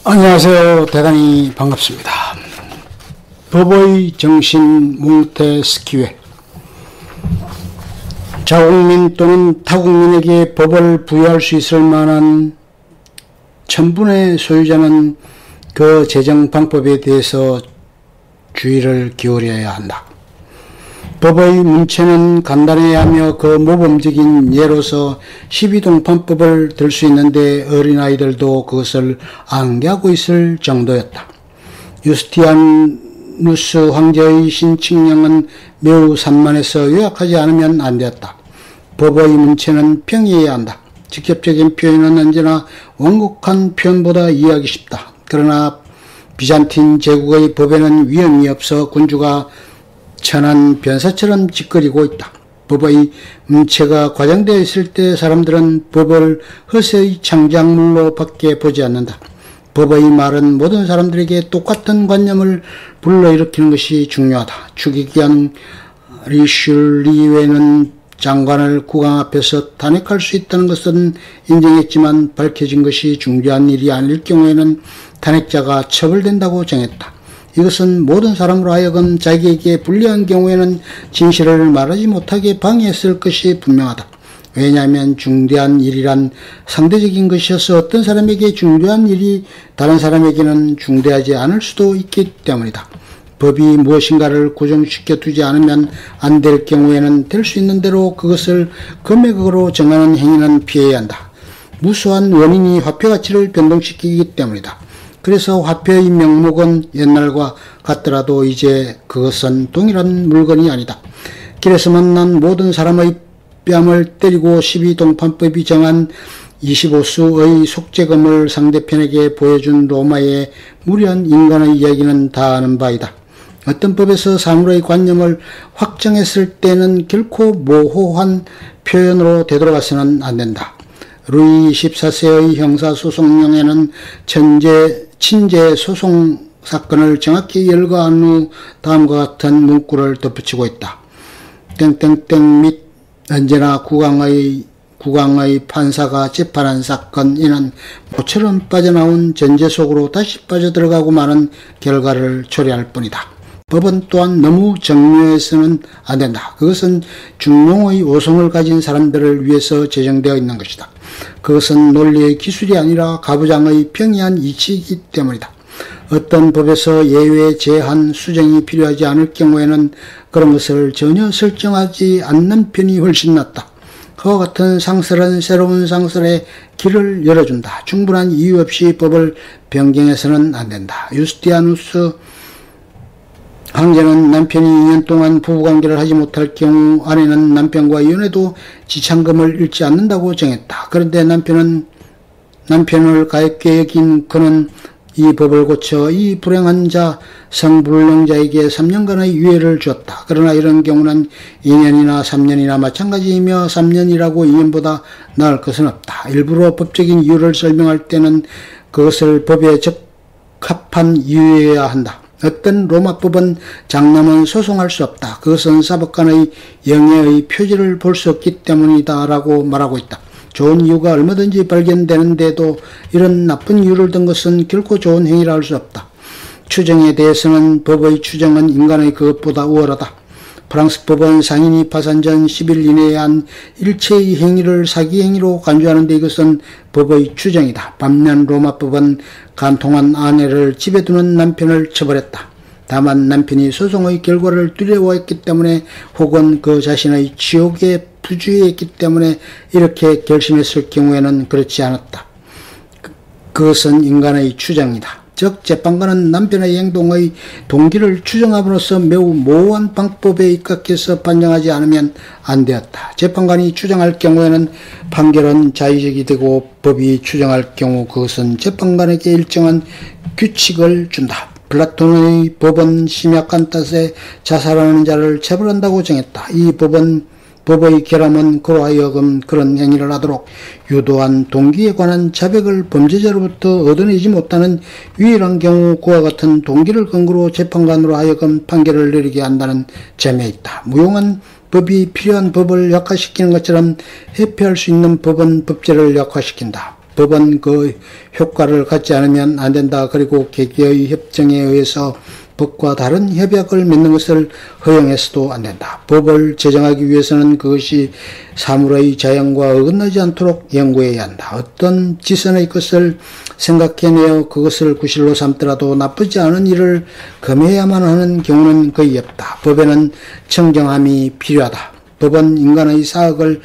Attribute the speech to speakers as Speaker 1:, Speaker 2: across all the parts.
Speaker 1: 안녕하세요. 대단히 반갑습니다. 법의 정신 몽테스키웨. 자국민 또는 타국민에게 법을 부여할 수 있을 만한 천분의 소유자는 그 제정 방법에 대해서 주의를 기울여야 한다. 법의 문체는 간단해야 하며 그 모범적인 예로서 12동판법을 들 수 있는데 어린아이들도 그것을 암기하고 있을 정도였다. 유스티아누스 황제의 신칙령은 매우 산만해서 요약하지 않으면 안 되었다. 법의 문체는 평이해야 한다. 직접적인 표현은 언제나 완곡한 표현보다 이해하기 쉽다. 그러나 비잔틴 제국의 법에는 위험이 없어 군주가 천한 변사처럼 짓거리고 있다. 법의 문체가 과장되어 있을 때 사람들은 법을 허세의 창작물로 밖에 보지 않는다. 법의 말은 모든 사람들에게 똑같은 관념을 불러일으키는 것이 중요하다. 추기경 리슐리웨는 장관을 국왕 앞에서 탄핵할 수 있다는 것은 인정했지만 밝혀진 것이 중대한 일이 아닐 경우에는 탄핵자가 처벌된다고 정했다. 이것은 모든 사람으로 하여금 자기에게 불리한 경우에는 진실을 말하지 못하게 방해했을 것이 분명하다. 왜냐하면 중대한 일이란 상대적인 것이어서 어떤 사람에게 중대한 일이 다른 사람에게는 중대하지 않을 수도 있기 때문이다. 법이 무엇인가를 고정시켜 두지 않으면 안 될 경우에는 될 수 있는 대로 그것을 금액으로 정하는 행위는 피해야 한다. 무수한 원인이 화폐 가치를 변동시키기 때문이다. 그래서 화폐의 명목은 옛날과 같더라도 이제 그것은 동일한 물건이 아니다. 길에서 만난 모든 사람의 뺨을 때리고 12동판법이 정한 25수의 속죄금을 상대편에게 보여준 로마의 무리한 인간의 이야기는 다 아는 바이다. 어떤 법에서 사물의 관념을 확정했을 때는 결코 모호한 표현으로 되돌아가서는 안 된다. 루이 14세의 형사소송령에는 친제 소송 사건을 정확히 열거한 후 다음과 같은 문구를 덧붙이고 있다. 땡땡땡 및 언제나 국왕의 판사가 재판한 사건 이는 모처럼 빠져나온 전제 속으로 다시 빠져들어가고 마는 결과를 초래할 뿐이다. 법은 또한 너무 정교해서는 안 된다. 그것은 중용의 오성을 가진 사람들을 위해서 제정되어 있는 것이다. 그것은 논리의 기술이 아니라 가부장의 평이한 이치이기 때문이다. 어떤 법에서 예외 제한 수정이 필요하지 않을 경우에는 그런 것을 전혀 설정하지 않는 편이 훨씬 낫다. 그와 같은 상설은 새로운 상설의 길을 열어준다. 충분한 이유 없이 법을 변경해서는 안 된다. 유스티아누스 황제는 남편이 2년 동안 부부관계를 하지 못할 경우 아내는 남편과 이혼해도 지참금을 잃지 않는다고 정했다. 그런데 남편을 가엾게 여긴 그는 이 법을 고쳐 이 불행한 성불능자에게 3년간의 유예를 주었다. 그러나 이런 경우는 2년이나 3년이나 마찬가지이며 3년이라고 2년보다 나을 것은 없다. 일부러 법적인 이유를 설명할 때는 그것을 법에 적합한 이유여야 한다. 어떤 로마법은 장남은 소송할 수 없다. 그것은 사법관의 영예의 표지를 볼 수 없기 때문이다 라고 말하고 있다. 좋은 이유가 얼마든지 발견되는데도 이런 나쁜 이유를 든 것은 결코 좋은 행위라 할 수 없다. 추정에 대해서는 법의 추정은 인간의 그것보다 우월하다. 프랑스 법은 상인이 파산 전 10일 이내에 한 일체의 행위를 사기 행위로 간주하는데 이것은 법의 추정이다. 반면 로마법은 간통한 아내를 집에 두는 남편을 처벌했다. 다만 남편이 소송의 결과를 두려워했기 때문에 혹은 그 자신의 지옥에 부주의했기 때문에 이렇게 결심했을 경우에는 그렇지 않았다. 그것은 인간의 추정이다. 즉 재판관은 남편의 행동의 동기를 추정함으로써 매우 모호한 방법에 입각해서 판정하지 않으면 안 되었다. 재판관이 추정할 경우에는 판결은 자의적이 되고 법이 추정할 경우 그것은 재판관에게 일정한 규칙을 준다. 플라톤의 법은 심약한 탓에 자살하는 자를 처벌한다고 정했다. 이 법의 결함은 그로 하여금 그런 행위를 하도록 유도한 동기에 관한 자백을 범죄자로부터 얻어내지 못하는 유일한 경우 그와 같은 동기를 근거로 재판관으로 하여금 판결을 내리게 한다는 점에 있다. 무용한 법이 필요한 법을 약화시키는 것처럼 회피할 수 있는 법은 법제를 약화시킨다. 법은 그 효과를 갖지 않으면 안 된다. 그리고 개개의 협정에 의해서 법과 다른 협약을 맺는 것을 허용해서도 안 된다. 법을 제정하기 위해서는 그것이 사물의 자연과 어긋나지 않도록 연구해야 한다. 어떤 지선의 것을 생각해내어 그것을 구실로 삼더라도 나쁘지 않은 일을 금해야만 하는 경우는 거의 없다. 법에는 청정함이 필요하다. 법은 인간의 사악을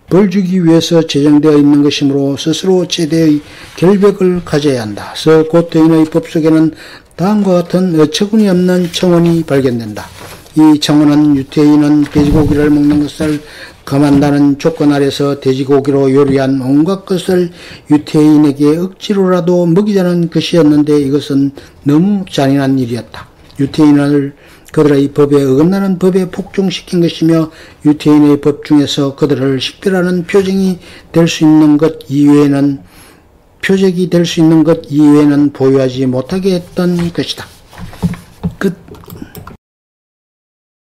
Speaker 1: 벌주기 위해서 제정되어 있는 것이므로 스스로 최대의 결백을 가져야 한다. 서고트인의 법 속에는 다음과 같은 어처구니 없는 청원이 발견된다. 이 청원은 유태인은 돼지고기를 먹는 것을 금한다는 조건 아래서 돼지고기로 요리한 온갖 것을 유태인에게 억지로라도 먹이자는 것이었는데 이것은 너무 잔인한 일이었다. 유태인을 그들의 법에 어긋나는 법에 복종시킨 것이며 유태인의 법 중에서 그들을 식별하는 표적이 될 수 있는 것 이외에는 보유하지 못하게 했던 것이다.